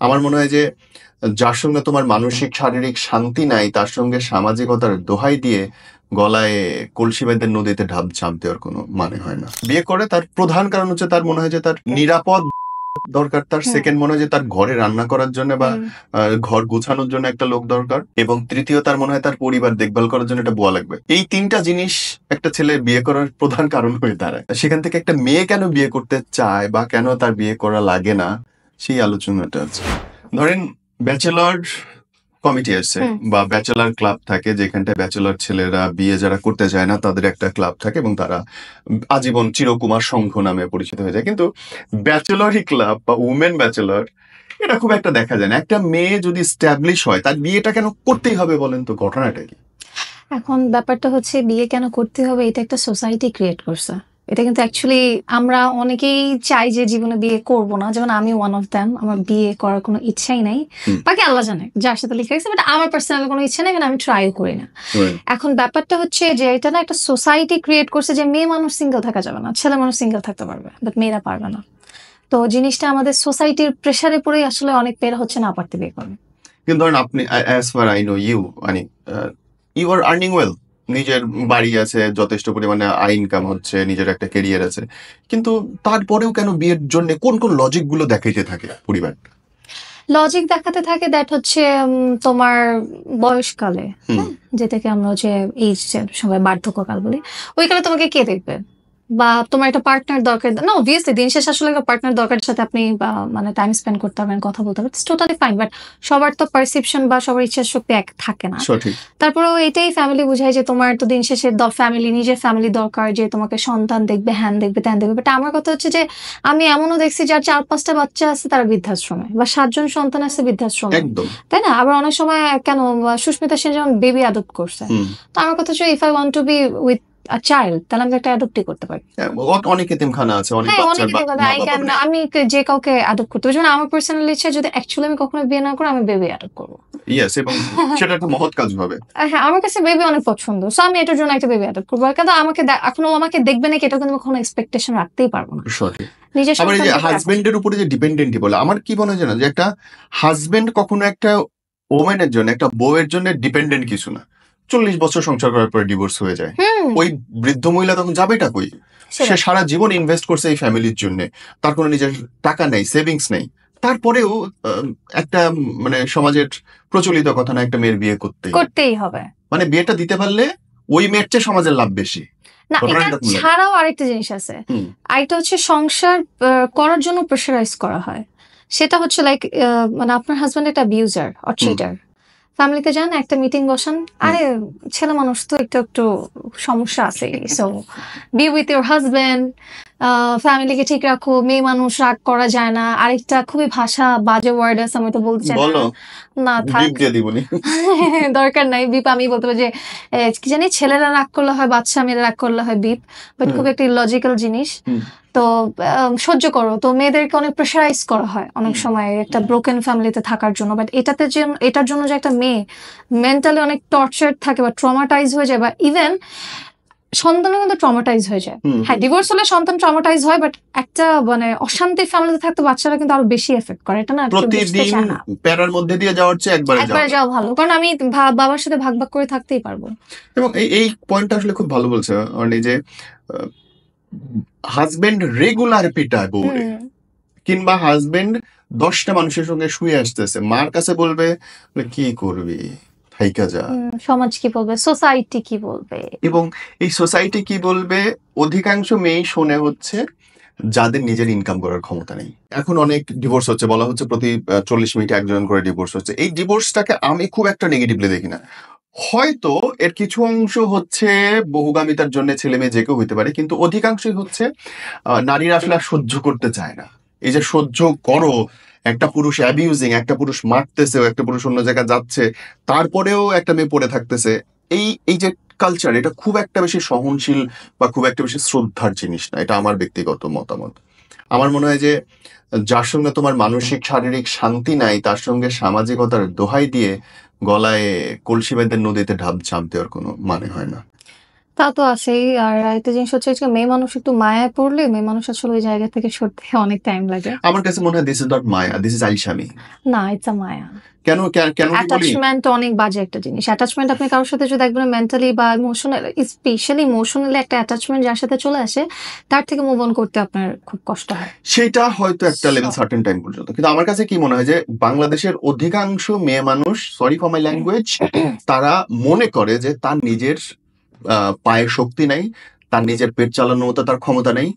আমার মনে হয় যে যার সঙ্গে তোমার মানসিক শারীরিক শান্তি নাই তার সঙ্গে সামাজিকতার দোহাই দিয়ে গলায় কলসি বেঁধে নদীতে ঝাঁপ দেওয়ার কোনো মানে হয় না। বিয়ে করে তার প্রধান কারণ হচ্ছে তার মনে হয় যে তার নিরাপদ দরকার, তার সেকেন্ড মনে হয় যে তার ঘরে রান্না করার জন্য বা ঘর গুছানোর জন্য একটা লোক দরকার, এবং তৃতীয় তার মনে হয় তার পরিবার দেখভাল করার জন্য একটা বুয়া লাগবে। এই তিনটা জিনিস একটা ছেলে বিয়ে করার প্রধান কারণ হয়ে দাঁড়ায়। সেখান থেকে একটা মেয়ে কেন বিয়ে করতে চায় বা কেন তার বিয়ে করা লাগে না সেই আলোচনাটা আছে। ধরেন ব্যাচেলর কমিটি আছে বা ব্যাচেলর ক্লাব থাকে, যেখানটা ব্যাচেলর ছেলেরা বিয়ে যারা করতে চায় না তাদের একটা ক্লাব থাকে এবং তারা আজীবন চিরকুমার সংঘ নামে পরিচিত হয়ে যায়। কিন্তু ব্যাচেলরই ক্লাব বা উমেন ব্যাচেলর এটা খুব একটা দেখা যায় না। একটা মেয়ে যদি স্ট্যাবলিশ হয় তার বিয়েটা কেন করতেই হবে বলেন তো, ঘটনাটা কি? এখন ব্যাপারটা হচ্ছে বিয়ে কেন করতে হবে, এটা একটা সোসাইটি ক্রিয়েট করছে। এটা কিন্তু অ্যাকচুয়ালি আমরা অনেকেই চাই যে জীবনে বিয়ে করব না, যেমন আমি ওয়ান অফ দ্যাম। আমার বিয়ে করার কোনো ইচ্ছাই নাই, বাকি আল্লাহ জানে যার সাথে লিখে গেছে, বাট আমার পার্সোনাল কোনো ইচ্ছা নেই, আমি ট্রাইও করি না। এখন ব্যাপারটা হচ্ছে যে এটা না একটা সোসাইটি ক্রিয়েট করছে যে মেয়ে মানুষ সিঙ্গেল থাকা যাবে না, ছেলে মানুষ সিঙ্গেল থাকতে পারবে, বাট মেয়েরা পারবে না। তো জিনিসটা আমাদের সোসাইটির প্রেসারে পড়েই আসলে অনেক মেয়েরা হচ্ছে না পারতে বিয়ে করবে। কিন্তু ধরেন আপনি, as far as I know, you you are earning well, নিজের বাড়ি আছে, যথেষ্ট পরিমাণে আয় ইনকাম হচ্ছে, নিজের একটা ক্যারিয়ার আছে, কিন্তু তারপরেও কেন বিয়ের জন্য কোন কোন লজিক গুলো দেখাইতে থাকে পরিবার? লজিক দেখাতে থাকে দ্যাট হচ্ছে তোমার বয়সকালে, যেটাকে আমরা হচ্ছে এইজ সবাই বার্ধক্যকাল বলি, ওই কালে তোমাকে কে দেখবে, বা তোমার একটা পার্টনার দরকার না। অবভিয়াসলি দিন শেষে আসলে একটা পার্টনার দরকারের সাথে আপনি মানে টাইম স্পেন্ড করতে পারবেন, কথা বলতে পারবেন, টোটালি ফাইন। বাট সবার তো পারসেপশন বা সবার ইচ্ছা শক্তি এক থাকে না। তারপরেও এটাই ফ্যামিলি বুঝায় যে তোমার তো দিন শেষে ফ্যামিলি, নিজের ফ্যামিলি দরকার, যে তোমাকে সন্তান দেখবে, হ্যান দেখবে, ত্যান দেখবে। বাট আমার কথা হচ্ছে যে আমি এমনও দেখছি যার 4-5টা বাচ্চা আছে তারা বৃদ্ধাশ্রমে, বা 7জন সন্তান আছে বৃদ্ধাশ্রমে, তাই না? আবার অনেক সময় কেন সুস্মিতা সেন যেমন বেবি অ্যাডপ্ট করছে। তো আমার কথা হচ্ছে if I want to B with child, তাহলে আমি একটা অ্যাডপ্টই করতে পারি। অনেক এতিমখানা আছে, অনেক আমি যে কাউকে অ্যাডপ্ট করতে পারি। আমার পার্সোনাল ইচ্ছা যদি অ্যাকচুয়ালি আমি কখনো বিয়ে না করে আমি বেবি অ্যাডপ্ট করবো, ইয়েস, এবং সেটা একটা মহৎ কাজ হবে। হ্যাঁ, আমার কাছে বেবি অনেক পছন্দ, সো আমি এটার জন্য একটা বেবি অ্যাডপ্ট করবো। কিন্তু এখনো আমাকে দেখবে নাকি এটা কিন্তু কোনো এক্সপেকটেশন রাখতেই পারবো না। নিজের হাজবেন্ডের উপরে যে ডিপেন্ডেন্ট বলে, আমার কি মনে হয় যে একটা হাজবেন্ড কখনো একটা ওমেনের জন্য, একটা বউয়ের জন্য ডিপেন্ডেন্ট কিছু না। 40 বছর সংসার করার পরে ডিভোর্স হয়ে যায়, ওই বৃদ্ধ মহিলা তখন যাবেটা কই? সে সারা জীবন ইনভেস্ট করছে এই ফ্যামিলির জন্য, তার কোনো নিজের টাকা নেই, সেভিংস নেই, তারপরেও একটা মানে সমাজের প্রচলিত কথা না, একটা মেয়ের বিয়ে করতেই হবে, মানে বিয়েটা দিতে পারলে ওই মেয়ের চেয়ে সমাজের লাভ বেশি। না, এটা ছাড়াও আরেকটা জিনিস আছে, আরেকটা হচ্ছে সংসার করার জন্য প্রেশারাইজ করা হয়। সেটা হচ্ছে লাইক মানে আপনার হাজবেন্ড একটা অ্যাবিউজার অর চিটার, ফ্যামিলিতে যান, একটা মিটিং বসান, আরে ছেলে মানুষ তো একটু সমস্যা আছে, so B with your husband, ফ্যামিলিকে ঠিক রাখো, মেয়ে মানুষ রাগ করা যায় না। আরেকটা খুবই ভাষা বাজে ওয়ার্ড আছে, আমি তো বলতে চাই না, থাক, দরকার নাই বিপ। আমি বলতে পারি যে কি জানি, ছেলেরা রাগ করলে হয় বাচ্চা, মেয়েরা রাগ করলে হয় বিপ, বাট খুব একটা ইলজিক্যাল জিনিস। তো সহ্য করো। তো মেয়েদেরকে অনেক প্রেশারাইজ করা হয় অনেক সময় একটা ব্রোকেন ফ্যামিলিতে থাকার জন্য। বাট এটার জন্য যে একটা মেয়ে মেন্টালি অনেক টর্চার থাকে বা ট্রমাটাইজ হয়ে যায়, বা ইভেন সন্তানও কিন্তু ট্রমাটাইজ হয়ে যায়। হ্যাঁ, ডিভোর্স হলে সন্তান ট্রমাটাইজ হয়, বাট একটা মানে অশান্তির ফ্যামিলিতে থাকতে বাচ্চারা কিন্তু আরো বেশি এফেক্ট করে। এটা না, প্রতিদিন প্যারার মধ্যে দিয়ে যাওয়ার চেয়ে একবার যাওয়া ভালো, কারণ আমি বাবার সাথে ভাগ করে থাকতেই পারবো। এবং এই পয়েন্টটা আসলে খুব ভালো বলছে, মানে যে হাজবেন্ড রেগুলার পিটায় বউরে, কিংবা হাজবেন্ড 10টা মানুষের সঙ্গে শুয়ে আসতেছে, মার কাছে বলবে কি করবি, থাইকা যা, সমাজ কি বলবে, সোসাইটি কি বলবে। এবং এই সোসাইটি কি বলবে অধিকাংশ মেয়ে শোনে হচ্ছে যাদের নিজের ইনকাম করার ক্ষমতা নেই। এখন অনেক ডিভোর্স হচ্ছে, বলা হচ্ছে প্রতি 40 মিনিটে একজন করে ডিভোর্স হচ্ছে। এই ডিভোর্সটাকে আমি খুব একটা নেগেটিভলি দেখি না। হয়তো এর কিছু অংশ হচ্ছে বহুগামিতার জন্য ছেলে মেয়ে যে কেউ হইতে পারে, কিন্তু অধিকাংশই হচ্ছে নারীরা আসলে সহ্য করতে চায় না। এই যে সহ্য করো, একটা পুরুষ অ্যাবিউজিং, একটা পুরুষ মারতেছে, একটা পুরুষ অন্য জায়গায় যাচ্ছে, তারপরেও একটা মেয়ে পড়ে থাকতেছে, এই যে কালচার, এটা খুব একটা বেশি সহনশীল বা খুব একটা বেশি শ্রদ্ধার জিনিস না। এটা আমার ব্যক্তিগত মতামত। আমার মনে হয় যে যার সঙ্গে তোমার মানসিক শারীরিক শান্তি নাই তার সঙ্গে সামাজিকতার দোহাই দিয়ে গলায় কলসি বেঁধে নদীতে ঝাঁপ দেওয়ার কোনো মানে হয় না। তা তো আছেই। আর একটা জিনিস হচ্ছে যে মেয়ে মানুষ একটু মায়ায় পড়লে মেয়ে মানুষ আসলে ওই জায়গা থেকে সরতে অনেক টাইম লাগে। আমার কাছে মনে হয় দিস ইজ নট মায়া, দিস ইজ আইসামি। না, ইটস আ মায়া। কেন কি বলি? অ্যাটাচমেন্ট অনেক বাজে একটা জিনিস। অ্যাটাচমেন্ট আপনি কারোর সাথে যদি একবার মেন্টালি বা ইমোশনাল, স্পেশালি ইমোশনালি একটা অ্যাটাচমেন্ট যার সাথে চলে আসে, তার থেকে মুভ অন করতে আপনার খুব কষ্ট হয়। সেটা হয়তো একটা লেভেল সার্টেন টাইম পর্যন্ত, কিন্তু আমার কাছে কি মনে হয় যে বাংলাদেশের অধিকাংশ মেয়ে মানুষ, সরি ফর মাই ল্যাঙ্গুয়েজ, তারা মনে করে যে তার নিজের পায়ে শক্তি নাই, তার নিজের পেট চালানোর মতো তার ক্ষমতা নেই,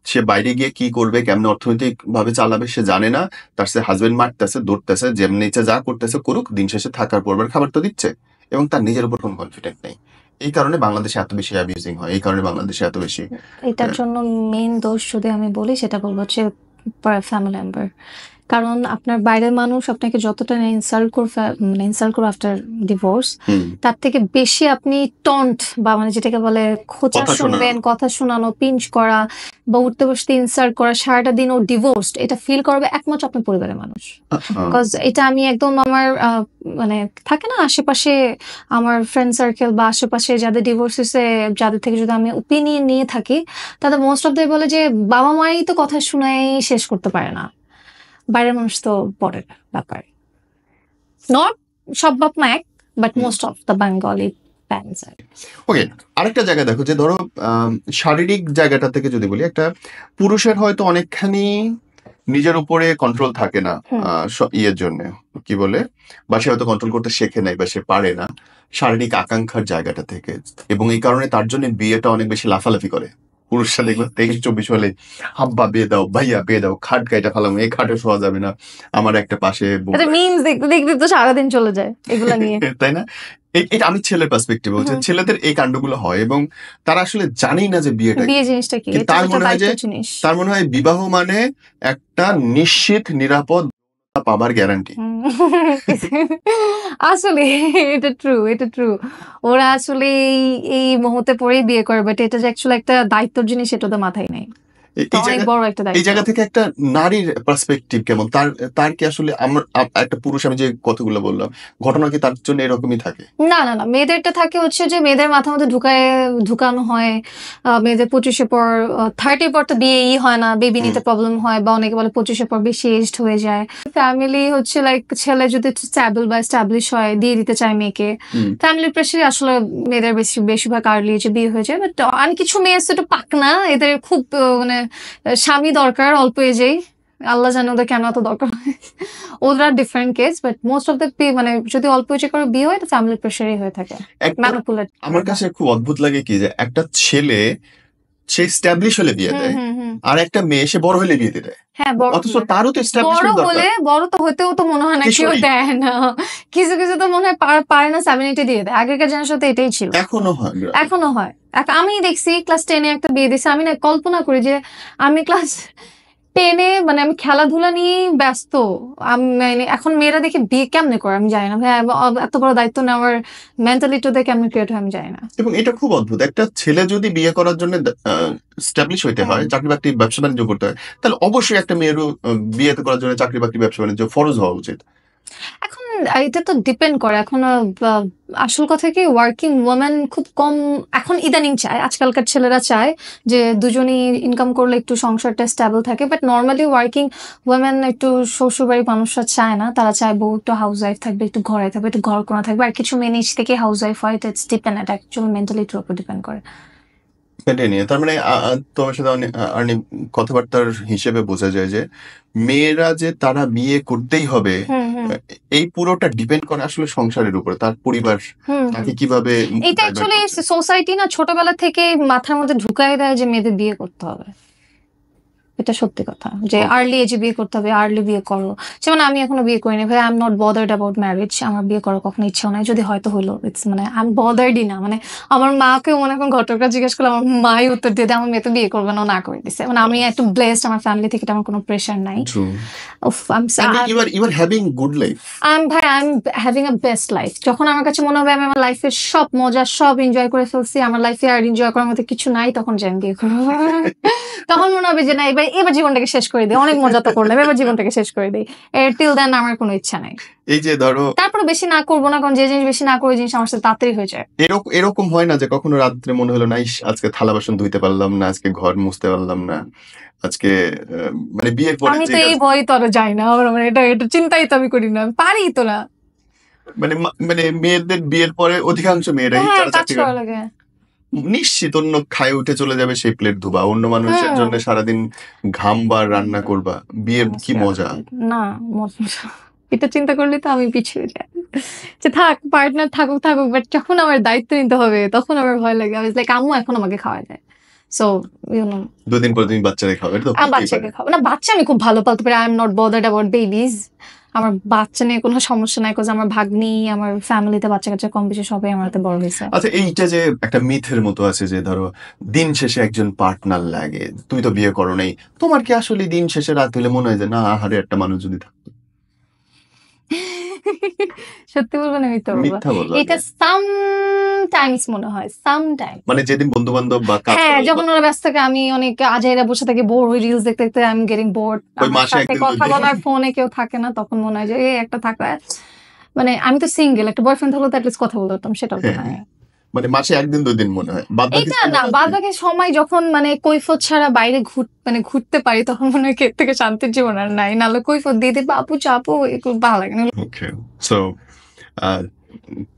সে বাইরে গিয়ে কি করবে, কেমন অর্থনৈতিক ভাবে চালাবে সে জানে না, তার সে হাজবেন্ড মারতেছে, দৌড়তেছে, যেমনি ইচ্ছা যা করতেছে করুক, দিন শেষে থাকার পরবার খাবার তো দিচ্ছে, এবং তার নিজের উপর কোনো কনফিডেন্ট নেই। এই কারণে বাংলাদেশে এত বেশি অ্যাবিউজিং হয়, এই কারণে বাংলাদেশে এত বেশি। এটার জন্য মেইন দোষ যদি আমি বলি সেটা বলবো হচ্ছে ফ্যামিলি মেম্বার। কারণ আপনার বাইরের মানুষ আপনাকে যতটা ইনসাল্ট করবে আফটার ডিভোর্স, তার থেকে বেশি আপনি টন্ট বা মানে যেটাকে বলে খোঁচা কথা শোনানো। শুনবেন, কথা শোনানো, পিঞ্চ করা বা উঠতে বসতে ইনসাল্ট করা, সারাটা দিন ও ডিভোর্সড, এটা ফিল করবে একমাত্র আপনার পরিবারের মানুষ। বিকজ এটা আমি একদম আমার মানে থাকে না আশেপাশে আমার ফ্রেন্ড সার্কেল বা আশেপাশে যাদের ডিভোর্স হয়েছে, যাদের থেকে যদি আমি ওপিনিয়ন নিয়ে থাকি, তাদের মোস্ট অফ দ্য বলে যে বাবা মাই তো কথা শুনাই শেষ করতে পারে না, বাইরের মানুষ তো পরের ব্যাপার। নট সব বাপ মা এক, but most of the Bengali parents আর। ওকে, আরেকটা জায়গা দেখো যে ধরো শারীরিক জায়গাটা থেকে যদি বলি, একটা পুরুষের হয়তো অনেকখানি নিজের উপরে কন্ট্রোল থাকে না, ইয়ের জন্য কি বলে, বা সে হয়তো কন্ট্রোল করতে শেখে নাই বা সে পারে না শারীরিক আকাঙ্ক্ষার জায়গাটা থেকে, এবং এই কারণে তার জন্য বিয়েটা অনেক বেশি লাফালাফি করে। পুরুষরা দেখবে 23-24 হলে হাব্বা বিয়ে দাও, ভাইয়া বিয়ে দাও, খাট গাইটা ফালাম, এই খাটে শোয়া যাবে না, আমার একটা পাশে মিমস দেখতে দেখতে তো সারাদিন চলে যায় এগুলা নিয়ে। তাই না? এটা আমি ছেলের পার্সপেক্টিভ বলছি, ছেলেদের এই কাণ্ডগুলো হয় এবং তারা আসলে জানেই না যে বিয়েটা বিয়ে জিনিসটা কি, কিন্তু তার মনে হয় যে জিনিস। তার মনে হয় বিবাহ মানে একটা নিশ্চিত নিরাপদ পাবার গ্যারান্টি। আসলে এটা ট্রু। ওরা আসলে এই মুহূর্তে পরেই বিয়ে করে, বাট এটা যে অ্যাকচুয়ালি একটা দায়িত্বের জিনিস সেটা তো মাথায় নেই। অনেক বড় একটা এই জায়গা দায়িত্ব। থেকে একটা নারীর পার্সপেক্টিভ কেমন, তার কি আসলে একটা পুরুষ, আমি যে কথাগুলো বললাম, ঘটনা কি তার জন্য এরকমই থাকে? না না না, মেয়েদেরটা থাকে হচ্ছে যে মেয়েদের মাথার মধ্যে ঢুকানো হয় মেয়েদের 25-এর পর 30-এর পর তো বিয়েই হয় না, বেবি নিতে প্রবলেম হয়, বা অনেকে বলে 25-এর পর বেশি এজড হয়ে যায়। ফ্যামিলি হচ্ছে লাইক ছেলে যদি স্ট্যাবল বা এস্টাবলিশ হয় দিয়ে দিতে চায় মেয়েকে, ফ্যামিলির প্রেসারে আসলে মেয়েদের বেশিরভাগ আর্লি এজে বিয়ে হয়ে যায়। বাট অনেক কিছু মেয়ে আছে একটু পাকনা, এদের খুব মানে স্বামী দরকার অল্প এজেই, আল্লাহ জানে ওদের কেন এত দরকার হয়, ওরা different case. But most of the মানে যদি অল্প এজে করে বিয়ে হয় তো ফ্যামিলি প্রেসারই হয়ে থাকে। আমার কাছে খুব অদ্ভুত লাগে কি যে একটা ছেলে সে এস্টাবলিশ হলে বিয়ে দেয়, আর একটা মেয়ে সে বড় হলে বিয়ে দেয়। হ্যাঁ, অথচ তারও তো বড় এস্টাবলিশমেন্ট দরকার। হলে বড় তো হতেও তো মনে হয় না কেউ কিশোরী। দেয় না, কিছু কিছু তো মনে হয় পারে না 7-8 দিয়ে দেয়। আগেকার জেনারেশন তো এটাই ছিল, এখনো হয়। আমি দেখছি ক্লাস 10-এ একটা বিয়ে দিছে, আমি না কল্পনা করি যে আমি ক্লাস 10-এ মানে আমি খেলাধুলা নিয়েই ব্যস্ত, আমি মানে এখন মেয়েরা দেখে বিয়ে কেমনে করে আমি জানি না ভাই, এত বড় দায়িত্ব নেওয়ার মেন্টালিটি ওদের কেমনে ক্রিয়েট হয় আমি জানি না। এবং এটা খুব অদ্ভুত, একটা ছেলে যদি বিয়ে করার জন্য স্টাবলিশ হইতে হয়, চাকরি বাকরি ব্যবসা বাণিজ্য করতে হয়, তাহলে অবশ্যই একটা মেয়েরও বিয়ে করার জন্য চাকরি বাকরি ব্যবসা বাণিজ্য ফরজ হওয়া উচিত। এখন এটা তো ডিপেন্ড করে, এখন আসল কথা কি ওয়ার্কিং ওমেন খুব কম এখন ইদানিং চায়, আজকালকার ছেলেরা চায় যে দুজনই ইনকাম করলে একটু সংসারটা স্টেবল থাকে। বাট নর্মালি ওয়ার্কিং ওমেন একটু শ্বশুরবাড়ির মানুষরা চায় না, তারা চায় বউ একটু হাউস ওয়াইফ থাকবে, একটু ঘরে থাকবে, একটু ঘর কোনা থাকবে। আর কিছু মেয়ে নিজ থেকে হাউস ওয়াইফ হয়, ইটস ডিপেন্ড, এটা অ্যাকচুয়ালি মেন্টালিটির উপর ডিপেন্ড করে। সেটাই নিয়ে তার মানে তোমার সাথে অনেক কথাবার্তার হিসেবে বোঝা যায় যে মেয়েরা যে তারা বিয়ে করতেই হবে, এই পুরোটা ডিপেন্ড করে আসলে সংসারের উপরে, তার পরিবার তাকে কিভাবে। এটা অ্যাকচুয়ালি সোসাইটি না ছোটবেলা থেকে মাথার মধ্যে ঢুকাই দেয় যে মেয়েদের বিয়ে করতে হবে, এটা সত্যি কথা, যে আর্লি এজে বিয়ে করতে হবে, আর্লি বিয়ে করো। যেমন আমি এখনো বিয়ে করিনি ভাই, I am not bothered about marriage, আমার বিয়ে করার কখনো ইচ্ছা নাই, যদি হয়তো হলো ইটস মানে আই এম বদার্ডই না। মানে আমার মাকেও মনে এখন ঘটকরা জিজ্ঞেস করলে আমার মাই উত্তর দিয়ে দেয় আমার মেয়ে তো বিয়ে করবে না, না করে দিছে। মানে আমি একটু ব্লেসড, আমার ফ্যামিলি থেকে আমার কোনো প্রেশার নাই। You are having good life. ভাই I am having a best life. যখন আমার কাছে মনে হবে আমি আমার লাইফের সব মজা সব এনজয় করে ফেলছি, আমার লাইফে আর এনজয় করার মতো কিছু নাই, তখন যে আমি বিয়ে করবো। তখন মনে হবে যে না এবার এবার জীবনটাকে শেষ করে দিই, অনেক মজা তো করলাম, এবার জীবনটাকে শেষ করে দিই। টিল দেন আমার কোনো ইচ্ছা নাই। এই যে ধরো তারপরে বেশি না করবো না, কারণ যে জিনিস বেশি না করে জিনিস আমার সাথে তাড়াতাড়ি হয়ে যায়। এরকম হয় না যে কখনো রাত্রে মনে হলো না, ইস আজকে থালা বাসন ধুইতে পারলাম না, আজকে ঘর মুছতে পারলাম না, আজকে মানে বিয়ের পরে আমি তো এই ভয় তো আরো যাই না, আমার মানে এটা চিন্তাই তো আমি করি না, পারি তো না। মানে মেয়েদের বিয়ের পরে অধিকাংশ মেয়েরাই হ্যাঁ, যারা কাজ চাকরি করা করে লাগে। নিশ্চিত অন্য খায় উঠে চলে যাবে সেই প্লেট ধোবা, অন্য মানুষের হ্যাঁ। জন্য সারাদিন ঘামবা রান্না করবা, বিয়ের কি মজা। না, মজা এটা চিন্তা করলে তো আমি পিছিয়ে যাই, যে থাক পার্টনার থাকুক, বাট যখন আমার দায়িত্ব নিতে হবে তখন আমার ভয় লাগে। আমি লাইক আম্মু এখন আমাকে খাওয়ায় দেয়, সো ইউ নো 2 দিন পরে তুমি বাচ্চারে খাবে, এটা তো আমি বাচ্চাকে খাবো না, বাচ্চা আমি খুব ভালো পালতে পারি, I am not bothered about babies. আমার বাচ্চা নিয়ে কোনো সমস্যা নাই, কারণ আমার ভাগ্নি, আমার ফ্যামিলিতে বাচ্চা কাচ্চা কম বেশি সবাই আমার হাতে বড় হয়েছে। আচ্ছা, এইটা যে একটা মিথের মতো আছে যে ধরো দিন শেষে একজন পার্টনার লাগে, তুমি তো বিয়ে করো নাই, তোমার কি আসলে দিন শেষে রাত হলে মনে হয় যে না আহারে একটা মানুষ যদি থাকতো? সত্যি বলবো না মিথ্যা বলবো? মিথ্যা বলবো এটা সামটাইমস মনে হয়, সামটাইম। মানে যেদিন বন্ধু বান্ধব বা হ্যাঁ, যখন ওরা ব্যস্ত থাকে, আমি অনেক আজাইরা বসে থাকি, বোর হই, রিলস দেখতে দেখতে আই এম গেটিং বোর্ড, ওই আমার মাসে সাথে একদিন কথা বলার ফোনে কেউ থাকে না, তখন মনে হয় যে এই একটা থাকলে, মানে আমি তো সিঙ্গেল, একটা বয়ফ্রেন্ড থাকলে তো অ্যাটলিস্ট কথা বলতাম, সেটাও তো নাই। মানে মাসে 1 দিন 2 দিন মনে হয়, বাদ বাকি এটা না, বাদ বাকি সময় যখন মানে কৈফত ছাড়া বাইরে ঘুরতে পারি, তখন মনে হয় এর থেকে শান্তির জীবন আর নাই। নাহলে কৈফত দিয়ে দিই বাপু চাপু, এগুলো ভালো লাগে না। ওকে, so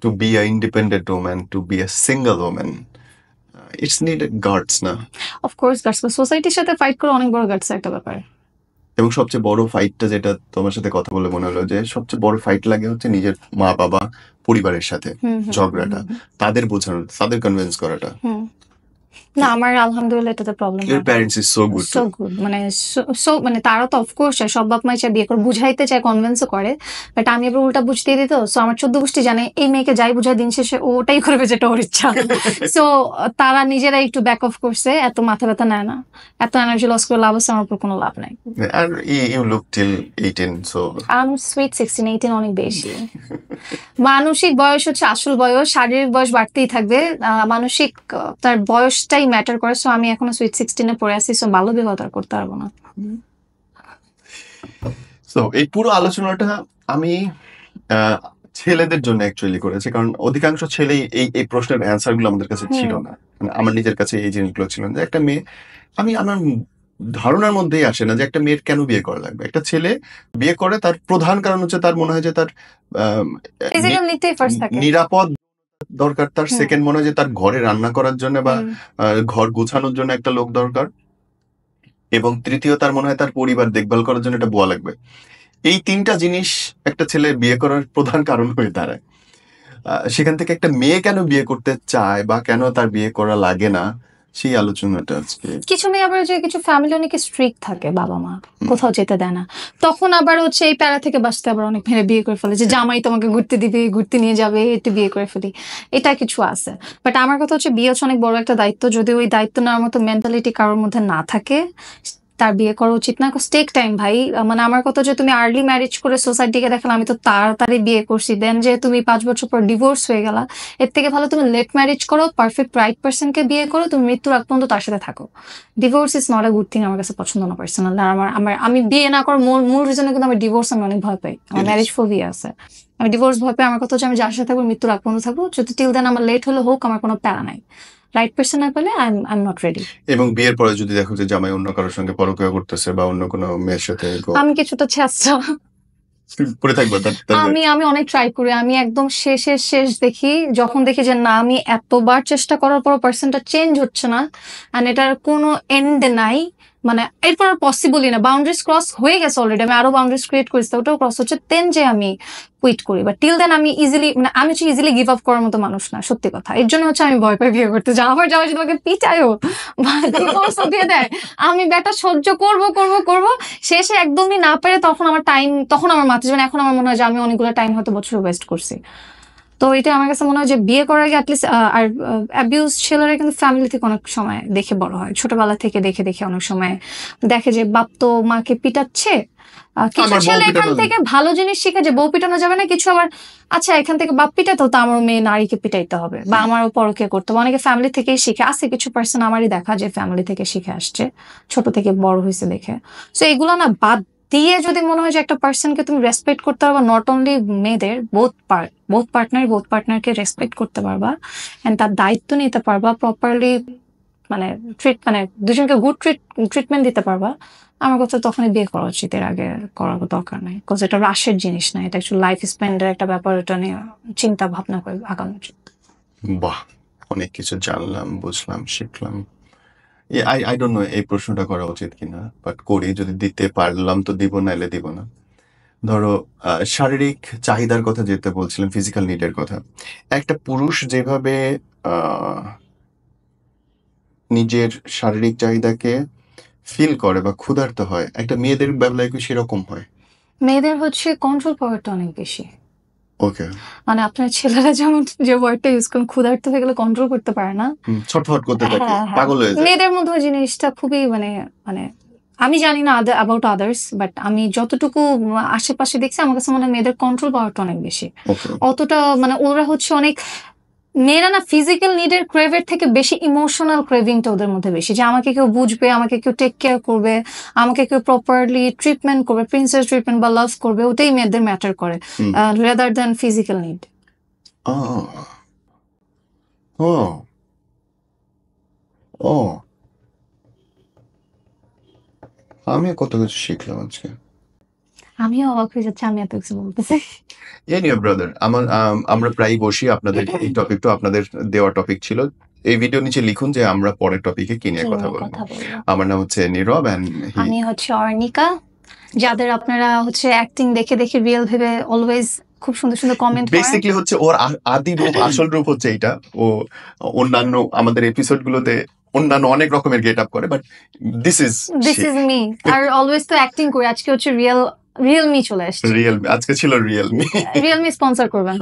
to be an independent woman, to be a single woman, it's needed guts না? অফকোর্স গার্ডস, সোসাইটির সাথে ফাইট করে অনেক বড় গার্ডস একটা ব্যাপার। এবং সবচেয়ে বড় ফাইটটা যেটা তোমার সাথে কথা বলে মনে হলো যে সবচেয়ে বড় ফাইট লাগে হচ্ছে নিজের মা বাবা পরিবারের সাথে ঝগড়াটা, তাদের বোঝানো, তাদের কনভিন্স করাটা। না, আমার আলহামদুলিল্লাহ এটাতে problem Your parents is so good so too. Good, মানে মানে তারা তো অফকোর্স সব বাপ মাই চায় বিয়ে করে, বুঝাইতে চায়, কনভিন্সও করে, বাট আমি এবার উল্টা বুঝতে দিত। সো আমার 14 গোষ্ঠী জানে এই মেয়েকে যাই বুঝায় দিন শেষে ও ওটাই করবে যেটা ওর ইচ্ছা। সো তারা নিজেরা একটু ব্যাক অফ করছে, এত মাথা ব্যথা নেয় না, এত এনার্জি লস করে লাভ আছে, আমার উপর কোনো লাভ নাই। And you look till 18, so আমি সুইট 16, 18 অনেক বেশি। মানসিক বয়স হচ্ছে আসল বয়স, শারীরিক বয়স বাড়তেই থাকবে, মানসিক তার বয়সটাই ম্যাটার করে। সো আমি এখনো সুইট 16-এ পড়ে আছি, সো ভালো বিবাহ আর করতে পারবো না। so এই পুরো আলোচনাটা আমি ছেলেদের জন্য অ্যাকচুয়ালি করেছি, কারণ অধিকাংশ ছেলেই এই প্রশ্নের অ্যান্সার গুলো আমাদের কাছে ছিল না, মানে আমার নিজের কাছে এই জিনিসগুলো ছিল না যে একটা মেয়ে, আমার ধারণার মধ্যেই আসে না যে একটা মেয়ের কেন বিয়ে করা লাগবে। একটা ছেলে বিয়ে করে তার প্রধান কারণ হচ্ছে তার মনে হয় যে তার ফিজিক্যাল নিতেই ফার্স্ট থাকে, নিরাপদ দরকার, তার সেকেন্ড মনে হয় যে তার ঘরে রান্না করার জন্য বা ঘর গোছানোর জন্য একটা লোক দরকার, এবং তৃতীয় তার মনে হয় তার পরিবার দেখভাল করার জন্য একটা বুয়া লাগবে। এই 3টা জিনিস একটা ছেলে বিয়ে করার প্রধান কারণ হয়ে দাঁড়ায়। সেখান থেকে একটা মেয়ে কেন বিয়ে করতে চায় বা কেন তার বিয়ে করা লাগে না, সেই আলোচনাটা আজকে। কিছু মেয়ে আবার যে কিছু ফ্যামিলি অনেক স্ট্রিক্ট থাকে, বাবা মা কোথাও যেতে দেয় না, তখন আবার হচ্ছে এই প্যারা থেকে বাঁচতে আবার অনেক মেয়েরা বিয়ে করে ফেলে, যে জামাই তোমাকে ঘুরতে দিবে, ঘুরতে নিয়ে যাবে, একটু বিয়ে করে ফেলি, এটা কিছু আছে। বাট আমার কথা হচ্ছে বিয়ে হচ্ছে অনেক বড় একটা দায়িত্ব, যদি ওই দায়িত্ব নেওয়ার মতো মেন্টালিটি কারোর মধ্যে না থাকে, তার বিয়ে করা উচিত না। টেক টাইম ভাই, মানে আমার কথা যে তুমি আর্লি ম্যারেজ করে সোসাইটিকে দেখালে আমি তো তাড়াতাড়ি বিয়ে করছি, দেন যে তুমি 5 বছর পর ডিভোর্স হয়ে গেলা, এর থেকে ভালো তুমি লেট ম্যারেজ করো, পারফেক্ট রাইট পার্সনকে বিয়ে করো, তুমি মৃত্যুর আগ পর্যন্ত তার সাথে থাকো। Divorce is not a good thing, আমার কাছে পছন্দ না পার্সোনাল। আমি বিয়ে না করার মূল রিজনে কিন্তু আমার ডিভোর্স আমি অনেক ভয় পাই, আমার ম্যারেজ ফোবিয়া আছে, আমি ডিভোর্স ভয় পাই। আমার কথা হচ্ছে আমি যার সাথে থাকবো মৃত্যুর আগ পর্যন্ত থাকবো, যদি টিল দেন আমার লেট হলে হোক, আমার কোনো প্যারা নাই, রাইট পার্সন না পেলে আই এম নট রেডি। এবং বিয়ের পরে যদি দেখো যে জামাই অন্য কারোর সঙ্গে পরকীয়া করতেছে বা অন্য কোনো মেয়ের সাথে আমি কিছুটা ছেঁচড়া পড়ে থাকবে, আমি অনেক ট্রাই করি, আমি একদম শেষ দেখি, যখন দেখি যে না আমি এতবার চেষ্টা করার পর পার্সনটা চেঞ্জ হচ্ছে না, আর এটার কোনো এন্ড নাই, মানে এরপর আর পসিবলই না, বাউন্ডারিজ ক্রস হয়ে গেছে অলরেডি, আমি আরো বাউন্ডারিজ ক্রিয়েট করেছি, ওটাও ক্রস হচ্ছে, দেন যে আমি কুইট করি। বাট টিল দেন আমি আমি হচ্ছে ইজিলি গিভ আপ করার মতো মানুষ না, সত্যি কথা। এর জন্য হচ্ছে আমি ভয় পাই বিয়ে করতে, আমার যাওয়া যদি তোমাকে পিটায়ও দিয়ে দেয়, আমি ব্যাটা সহ্য করবো, শেষে একদমই না পেরে তখন আমার মাথা যাবে। এখন আমার মনে হয় যে আমি অনেকগুলো টাইম হয়তো বছর ওয়েস্ট করছি। তো এটা আমার কাছে মনে হয় যে বিয়ে করার আগে অ্যাটলিস্ট আর অ্যাবিউজ ছেলেরা কিন্তু ফ্যামিলি থেকে অনেক সময় দেখে বড় হয়, ছোটবেলা থেকে দেখে দেখে অনেক সময় দেখে যে বাপ তো মাকে পিটাচ্ছে। কিছু আমার বউ ছেলে এখান পিটানো- থেকে ভালো জিনিস শিখে যে বউ পিটানো যাবে না, কিছু আবার আচ্ছা এখান থেকে বাপ পিটাতো তো আমারও মেয়ে নারীকে পিটাইতে হবে বা আমারও পরকে করতে হবে, অনেকে ফ্যামিলি থেকেই শিখে আসে। কিছু পার্সন আমারই দেখা যে ফ্যামিলি থেকে শিখে আসছে, ছোট থেকে বড় হয়েছে দেখে। সো এগুলো না বাদ দিয়ে যদি মনে হয় যে একটা পার্সনকে তুমি রেসপেক্ট করতে পারবা, নট অনলি মেয়েদের, বোথ পার্টনারকে রেসপেক্ট করতে পারবা এন্ড তার দায়িত্ব নিতে পারবা প্রপারলি, মানে মানে দুজনকে গুড ট্রিটমেন্ট দিতে পারবা, আমার কথা তখনই বিয়ে করা উচিত, এর আগে করার দরকার নাই। বিকজ এটা রাশের জিনিস না, এটা একটু লাইফ স্প্যান্ডের একটা ব্যাপার, এটা নিয়ে চিন্তা ভাবনা করে আগানো উচিত। বাহ, অনেক কিছু জানলাম, বুঝলাম, শিখলাম। আই ডোন্ট নো এই প্রশ্নটা করা উচিত কিনা, বাট করি, যদি দিতে পারলাম তো দিব, নাইলে দিব না। ধরো শারীরিক চাহিদার কথা যেতে বলছিলাম, ফিজিক্যাল নিডের কথা, একটা পুরুষ যেভাবে আহ, নিজের শারীরিক চাহিদাকে ফিল করে বা ক্ষুধার্ত হয়, একটা মেয়েদের বেলায় কি সেরকম হয়? মেয়েদের হচ্ছে কন্ট্রোল পাওয়ারটা অনেক বেশি। ওকে। মানে আপনার ছেলেরা যেমন যে ওয়ার্ডটা ইউজ করেন ক্ষুধার্ত হয়ে গেলে কন্ট্রোল করতে পারে না, ছটফট করতে থাকে, হ্যাঁ হ্যাঁ, পাগল হয়ে যায়। মেয়েদের মধ্যে ওই জিনিসটা খুবই মানে মানে আমি জানি না অ্যাবাউট আদার্স, বাট আমি যতটুকু আশেপাশে দেখছি আমার কাছে মনে হয় মেয়েদের কন্ট্রোল পাওয়ারটা অনেক বেশি। ওকে। অতটা মানে ওরা হচ্ছে অনেক, মেয়েরা না ফিজিক্যাল নিডের ক্রেভের থেকে বেশি ইমোশনাল ক্রেভিংটা ওদের মধ্যে বেশি, যে আমাকে কেউ বুঝবে, আমাকে কেউ টেক কেয়ার করবে, আমাকে কেউ প্রপারলি ট্রিটমেন্ট করবে, প্রিন্সেস ট্রিটমেন্ট বা লাভ করবে, ওটাই মেয়েদের ম্যাটার করে রেদার দ্যান ফিজিক্যাল নিড। ও ও, আমি কত কিছু শিখলাম আজকে। আমিও অবাক হয়ে যাচ্ছি, আমি এত কিছু বলতেছি। এনিওয়ে ব্রাদার, আমরা প্রায়ই বসি, আপনাদের এই টপিকটা আপনাদের দেওয়া টপিক ছিল। এই ভিডিও নিচে লিখুন যে আমরা পরের টপিকে কি নিয়ে কথা বলবো। আমার নাম হচ্ছে নীরব, এন্ড আমি হচ্ছে অর্ণিকা। যাদের আপনারা হচ্ছে অ্যাক্টিং দেখে দেখে রিয়েল ভেবে অলওয়েজ খুব সুন্দর সুন্দর কমেন্ট করেন, বেসিক্যালি হচ্ছে ওর আদি রূপ, আসল রূপ হচ্ছে এইটা। ও অন্যান্য আমাদের এপিসোড গুলোতে অন্যান্য অনেক রকমের গেট আপ করে, বাট দিস ইজ মি। আর অলওয়েজ তো অ্যাক্টিং করি, আজকে হচ্ছে রিয়েল মি চলে আসছে। রিয়েল, আজকে ছিল real me. Real me sponsor করবেন।